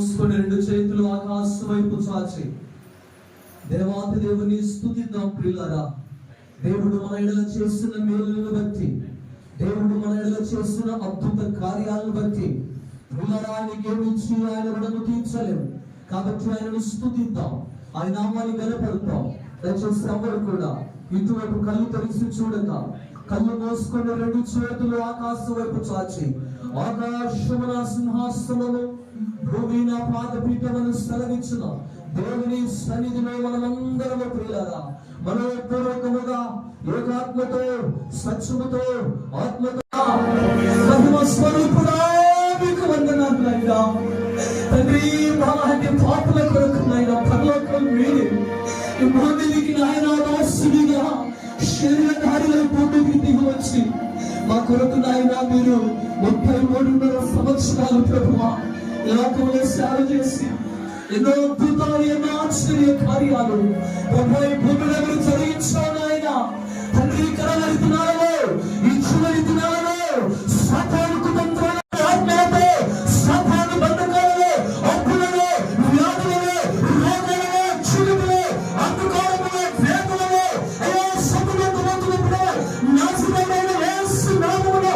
రెండు చేతులు ఆకాశం వైపు చాచి దేవాతి దేవుని స్తుతిద్దాం ప్రియులారా. దేవుడు మన ఎడల చేస్తున్న మేలులను బట్టి, దేవుడు మన ఎడల చేస్తున్న అద్భుత కార్యాలను బట్టి ప్రియులారా, ఆయనకి ఏమిచ్చి ఆయన రుణము తీర్చలేము. కాబట్టి ఆయనను స్తుతిద్దాం, ఆయన నామాన్ని గనపడతాం. దయచేసి ఎవరు కూడా ఇటువంటి కళ్ళు తెరిచి చూడక, కళ్ళు మోసుకొని రెండు చేతులు ఆకాశం వైపు చాచి, ఆకాశము నా సింహాసనము, భూమి నా పాదపీఠమును స్థలమిచ్చిన దేవుని సన్నిధిలో మనమందరము ప్రియులారా మనోపూర్వకముగా ఏకాత్మతో సత్యముతో ఆత్మతో మహిమ స్వరూపుడా మీకు వందనాలైనా తండ్రి. మాలాంటి పాపుల కొరకు నాయన పరలోకం వీడి ఈ భూమికి నాయన దాసుడిగా శరీరధారిలో భూమికి దిగి వచ్చి మా కొరకు నాయన మీరు 33.5 సంవత్సరాలు ప్రభువా లోకంలో సేవ చేసి ఎన్నో అద్భుతాలు, ఎన్నో ఆశ్చర్య కార్యాలు ప్రభు ఈ భూమిలో మీరు జరిగించారు నాయన. తండ్రి కరవరి దినాలలో, ఈ చివరి దినాలలో సాతాను కుతంత్రాలు, ఆత్మలతో, సాతాను బంధకాలలో, అప్పులలో, వ్యాధులలో, రోగాలలో, చిలుములో, అంధకారములో, వేదనలో, అయ్యో సముద్రములో నాశనమైన యేసు నామములో